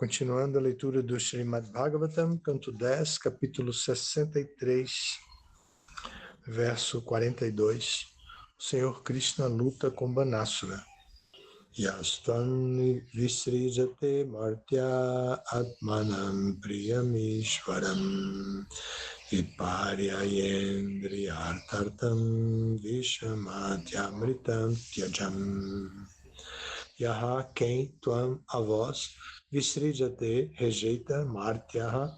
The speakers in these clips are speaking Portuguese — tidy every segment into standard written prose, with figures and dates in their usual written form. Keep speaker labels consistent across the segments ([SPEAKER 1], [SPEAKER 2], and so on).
[SPEAKER 1] Continuando a leitura do Srimad Bhagavatam, canto 10, capítulo 63, verso 42. O Senhor Krishna luta com Banasura. Yastvan visrijate martya atmanam priyamishvaram viparyayendriyartartam vishamadhyamritam tyajam. Yaha quem tuam a vós visrijate rejeita martyaha,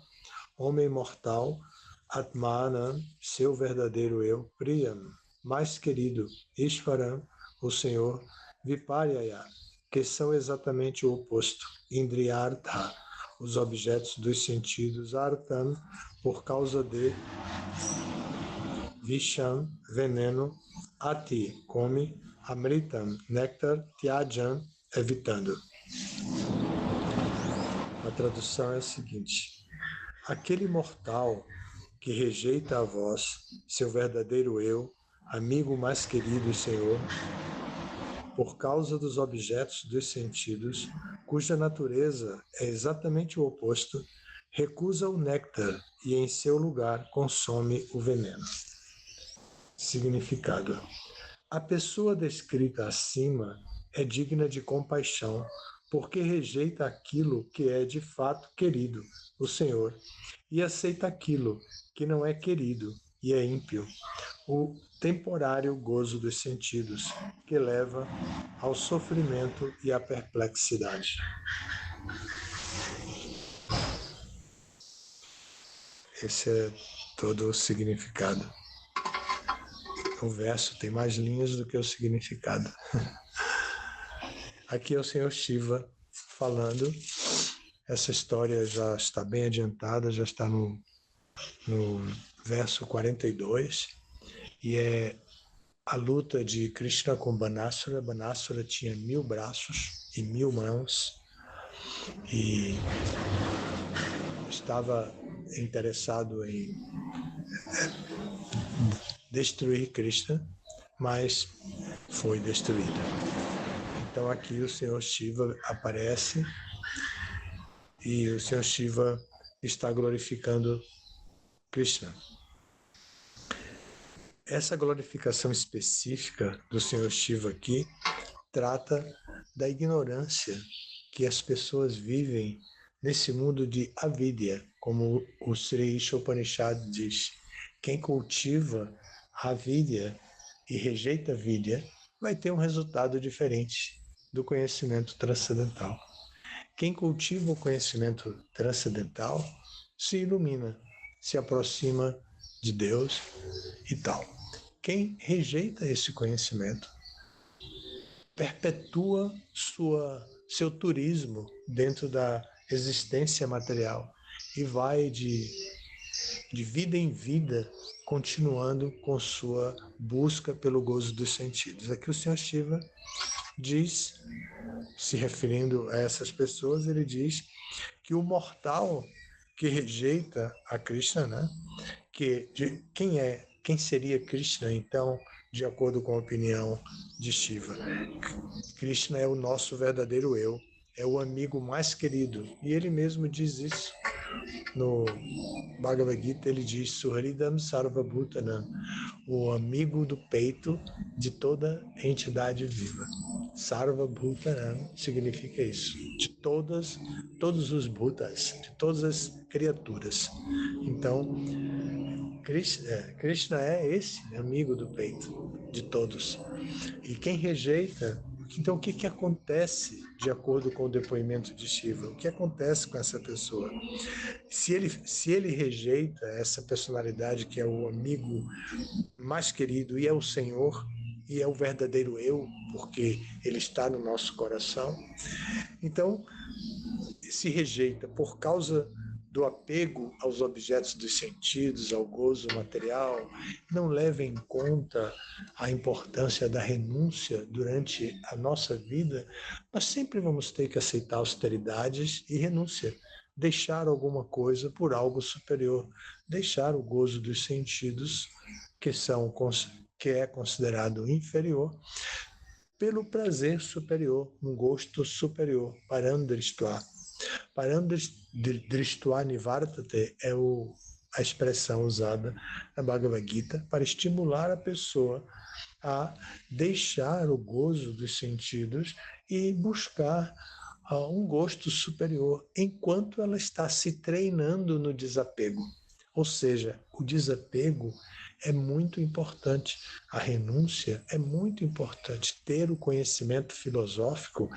[SPEAKER 1] homem mortal, atmanam, seu verdadeiro eu, priyam, mais querido, Ishvaram, o Senhor, viparyaya, que são exatamente o oposto, indriyartha, os objetos dos sentidos, artam, por causa de visham, veneno, ati, come, amritam, néctar, tyajam, evitando. A tradução é a seguinte: aquele mortal que rejeita a vós, seu verdadeiro eu, amigo mais querido e Senhor, por causa dos objetos dos sentidos, cuja natureza é exatamente o oposto, recusa o néctar e em seu lugar consome o veneno. Significado: a pessoa descrita acima é digna de compaixão, porque rejeita aquilo que é de fato querido, o Senhor, e aceita aquilo que não é querido e é ímpio, o temporário gozo dos sentidos, que leva ao sofrimento e à perplexidade. Esse é todo o significado. O verso tem mais linhas do que o significado. Aqui é o Senhor Shiva falando. Essa história já está bem adiantada, já está no verso 42, e é a luta de Krishna com Banasura. Banasura tinha 1000 braços e 1000 mãos e estava interessado em destruir Krishna, mas foi destruído. Então aqui o Senhor Shiva aparece e o Senhor Shiva está glorificando Krishna. Essa glorificação específica do Senhor Shiva aqui trata da ignorância que as pessoas vivem nesse mundo de avidya, como o Sri Ishopanishad diz. Quem cultiva a avidya e rejeita a vidya vai ter um resultado diferente do conhecimento transcendental. Quem cultiva o conhecimento transcendental se ilumina, se aproxima de Deus e tal. Quem rejeita esse conhecimento perpetua seu turismo dentro da existência material e vai de vida em vida continuando com sua busca pelo gozo dos sentidos. Aqui o Senhor Shiva diz, se referindo a essas pessoas, ele diz que o mortal que rejeita a Krishna, né? Quem seria Krishna, então, de acordo com a opinião de Shiva? Krishna é o nosso verdadeiro eu, é o amigo mais querido. E ele mesmo diz isso. No Bhagavad Gita ele diz Suhridam Sarvabhutanam, o amigo do peito de toda entidade viva. Sarvabhutanam significa isso, de todos os bhutas, de todas as criaturas. Então, Krishna é esse amigo do peito de todos. E quem rejeita, então o que acontece de acordo com o depoimento de Shiva? O que acontece com essa pessoa? Se ele rejeita essa personalidade que é o amigo mais querido e é o Senhor, e é o verdadeiro eu, porque ele está no nosso coração, então se rejeita por causa do apego aos objetos dos sentidos, ao gozo material, não leva em conta a importância da renúncia durante a nossa vida, nós sempre vamos ter que aceitar austeridades e renúncia, deixar alguma coisa por algo superior, deixar o gozo dos sentidos, que é considerado inferior, pelo prazer superior, um gosto superior, parandristva. Paramdrishtva Nivartate é a expressão usada na Bhagavad Gita para estimular a pessoa a deixar o gozo dos sentidos e buscar um gosto superior, enquanto ela está se treinando no desapego. Ou seja, o desapego é muito importante, a renúncia é muito importante, ter o conhecimento filosófico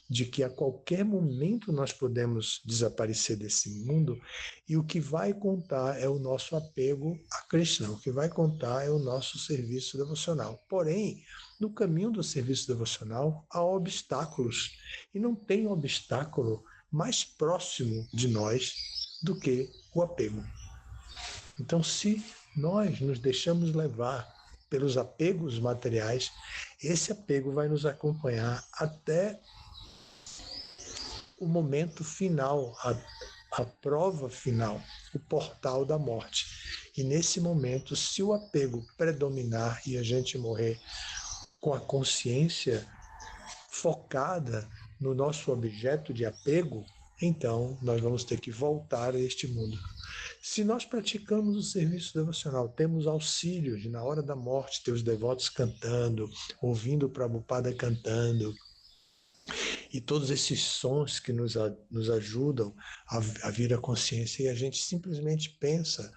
[SPEAKER 1] de que a qualquer momento nós podemos desaparecer desse mundo e o que vai contar é o nosso apego a Krishna, o que vai contar é o nosso serviço devocional. Porém, no caminho do serviço devocional há obstáculos e não tem obstáculo mais próximo de nós do que o apego. Então, se nós nos deixamos levar pelos apegos materiais, esse apego vai nos acompanhar até o momento final, a prova final, o portal da morte. E nesse momento, se o apego predominar e a gente morrer com a consciência focada no nosso objeto de apego, então nós vamos ter que voltar a este mundo. Se nós praticamos o serviço devocional, temos auxílios na hora da morte, ter os devotos cantando, ouvindo o Prabhupada cantando, e todos esses sons que nos ajudam a vir à consciência, e a gente simplesmente pensa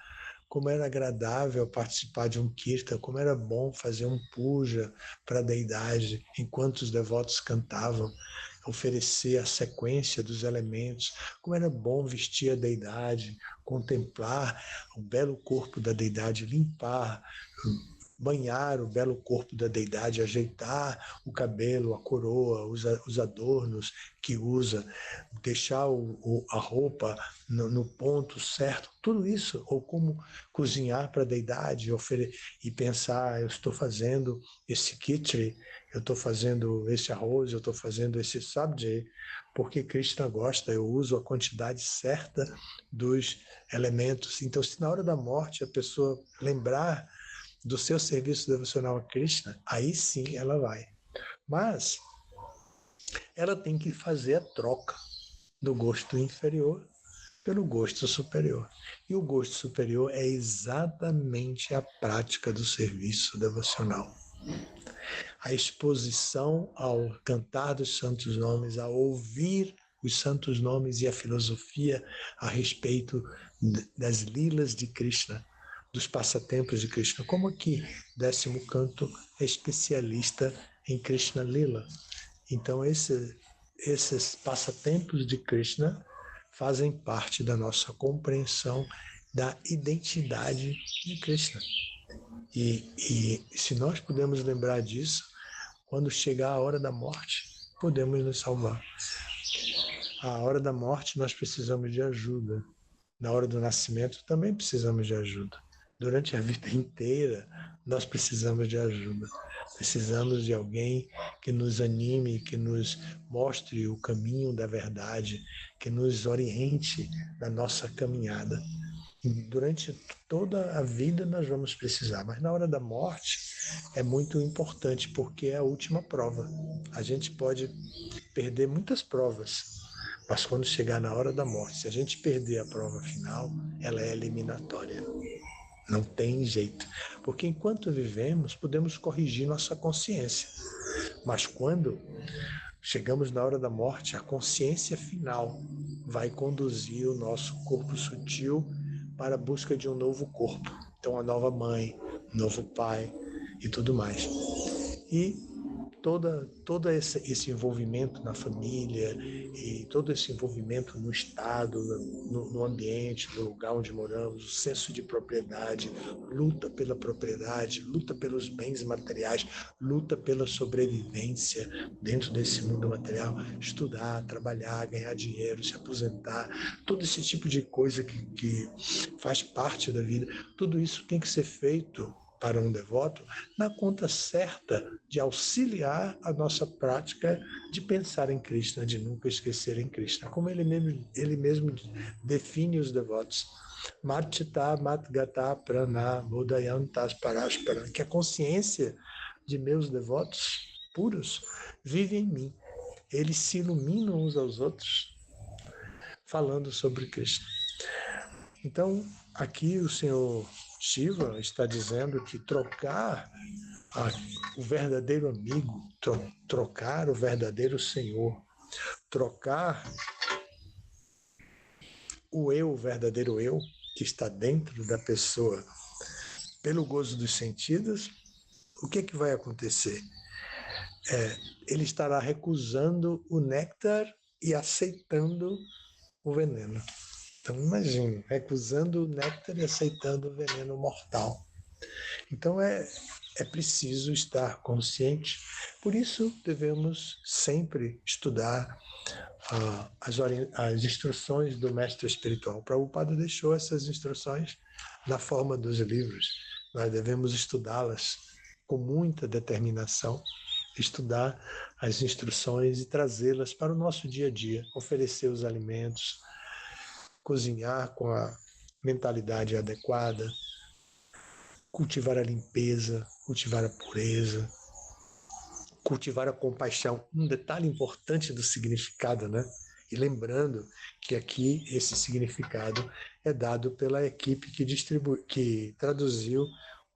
[SPEAKER 1] como era agradável participar de um kirtan, como era bom fazer um puja para a deidade, enquanto os devotos cantavam, oferecer a sequência dos elementos, como era bom vestir a deidade, contemplar o belo corpo da deidade, limpar, banhar o belo corpo da deidade, ajeitar o cabelo, a coroa, os adornos que usa, deixar a roupa no ponto certo, tudo isso, ou como cozinhar para a deidade e pensar, eu estou fazendo esse khichdi, eu estou fazendo esse arroz, eu estou fazendo esse sabji, porque Krishna gosta, eu uso a quantidade certa dos elementos. Então, se na hora da morte a pessoa lembrar do seu serviço devocional a Krishna, aí sim ela vai. Mas ela tem que fazer a troca do gosto inferior pelo gosto superior. E o gosto superior é exatamente a prática do serviço devocional. A exposição ao cantar dos santos nomes, a ouvir os santos nomes e a filosofia a respeito das lilas de Krishna, dos passatempos de Krishna, como aqui, 10º canto é especialista em Krishna Lila. Então, esses passatempos de Krishna fazem parte da nossa compreensão da identidade de Krishna. E se nós pudermos lembrar disso, quando chegar a hora da morte, podemos nos salvar. A hora da morte nós precisamos de ajuda. Na hora do nascimento também precisamos de ajuda. Durante a vida inteira, nós precisamos de ajuda. Precisamos de alguém que nos anime, que nos mostre o caminho da verdade, que nos oriente na nossa caminhada. E durante toda a vida nós vamos precisar, mas na hora da morte é muito importante, porque é a última prova. A gente pode perder muitas provas, mas quando chegar na hora da morte, se a gente perder a prova final, ela é eliminatória. Não tem jeito. Porque enquanto vivemos, podemos corrigir nossa consciência. Mas quando chegamos na hora da morte, a consciência final vai conduzir o nosso corpo sutil para a busca de um novo corpo. Então, a nova mãe, um novo pai e tudo mais. E todo esse envolvimento na família e todo esse envolvimento no Estado, no ambiente, no lugar onde moramos, o senso de propriedade, luta pela propriedade, luta pelos bens materiais, luta pela sobrevivência dentro desse mundo material, estudar, trabalhar, ganhar dinheiro, se aposentar, todo esse tipo de coisa que faz parte da vida, tudo isso tem que ser feito para um devoto, na conta certa de auxiliar a nossa prática de pensar em Krishna, de nunca esquecer em Krishna, como ele mesmo define os devotos. Marchita matgata prana bodayantas parashpara, que a consciência de meus devotos puros vive em mim. Eles se iluminam uns aos outros. falando sobre Krishna. Então, aqui o Senhor Shiva está dizendo que trocar o verdadeiro amigo, trocar o verdadeiro Senhor, trocar o verdadeiro eu, que está dentro da pessoa, pelo gozo dos sentidos, o que vai acontecer? Ele estará recusando o néctar e aceitando o veneno. Então, imagine, recusando o néctar e aceitando o veneno mortal. Então, é preciso estar consciente. Por isso, devemos sempre estudar as instruções do mestre espiritual. O Prabhupada deixou essas instruções na forma dos livros. Nós devemos estudá-las com muita determinação, estudar as instruções e trazê-las para o nosso dia a dia, oferecer os alimentos, cozinhar com a mentalidade adequada, cultivar a limpeza, cultivar a pureza, cultivar a compaixão. Um detalhe importante do significado, né? E lembrando que aqui esse significado é dado pela equipe que traduziu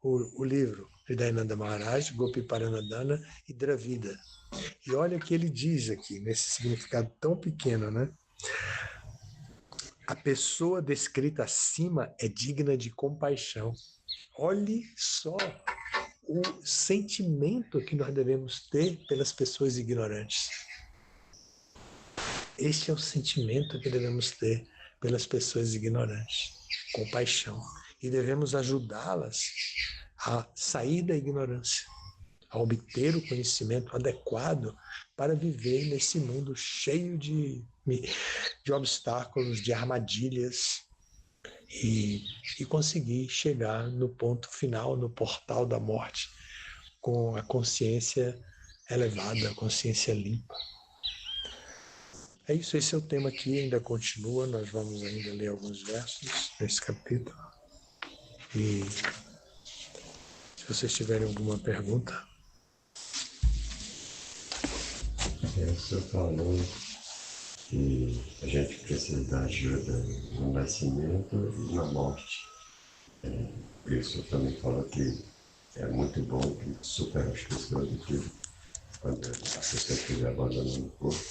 [SPEAKER 1] o livro, Hridayananda Maharaj, Gopi Paranadhana e Dravida. E olha o que ele diz aqui, nesse significado tão pequeno, né? A pessoa descrita acima é digna de compaixão. Olhe só o sentimento que nós devemos ter pelas pessoas ignorantes. Este é o sentimento que devemos ter pelas pessoas ignorantes. Compaixão. E devemos ajudá-las a sair da ignorância, a obter o conhecimento adequado para viver nesse mundo cheio de obstáculos, de armadilhas, e conseguir chegar no ponto final, no portal da morte, com a consciência elevada, a consciência limpa. É isso, esse é o tema aqui, ainda continua, nós vamos ainda ler alguns versos nesse capítulo. E se vocês tiverem alguma pergunta.
[SPEAKER 2] O senhor falou que a gente precisa da ajuda no nascimento e na morte. Por isso o senhor também falou que é muito bom que supera as pessoas do que quando a pessoa estiver abandonando o corpo,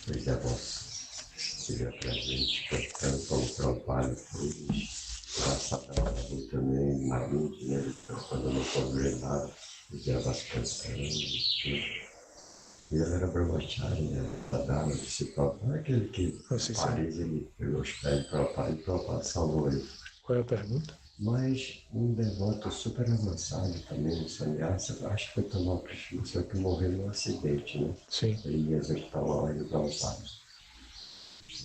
[SPEAKER 2] os avós estiver presente, cantando como o trabalho fez, passa para o também na mente, né? Então, quando eu não posso ver nada, os avós cantando e e ele era brahmachari, né? Tadana, disse Prabhupada, aquele que em Paris ele pegou os pés de Prabhupada e Prabhupada salvou ele.
[SPEAKER 1] Qual é a pergunta?
[SPEAKER 2] Mas um devoto super avançado também, um sannyasa, acho que foi Tamal Krishna, só que morreu num acidente, né?
[SPEAKER 1] Sim.
[SPEAKER 2] Ele ia executar uma ordem Prabhupada.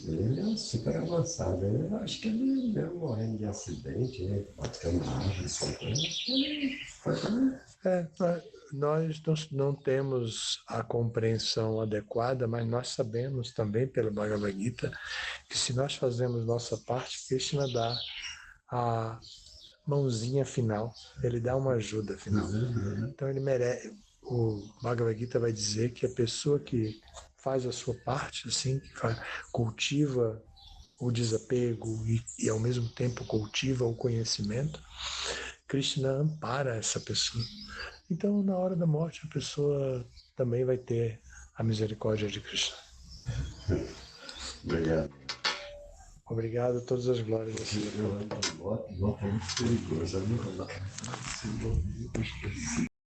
[SPEAKER 2] Ele é super avançado, eu acho que ele mesmo morrendo de acidente, né? Batendo na árvore, soltando, acho que ele foi também.
[SPEAKER 1] Nós não temos a compreensão adequada, mas nós sabemos também pelo Bhagavad Gita que se nós fazemos nossa parte, Krishna dá a mãozinha final, ele dá uma ajuda final. Então ele merece. O Bhagavad Gita vai dizer que a pessoa que faz a sua parte, assim, que cultiva o desapego e ao mesmo tempo cultiva o conhecimento, Krishna ampara essa pessoa. Então, na hora da morte, a pessoa também vai ter a misericórdia de Krishna.
[SPEAKER 2] Obrigado.
[SPEAKER 1] Obrigado, todas as glórias a Deus.
[SPEAKER 2] Eu ando de moto é muito perigoso, eu não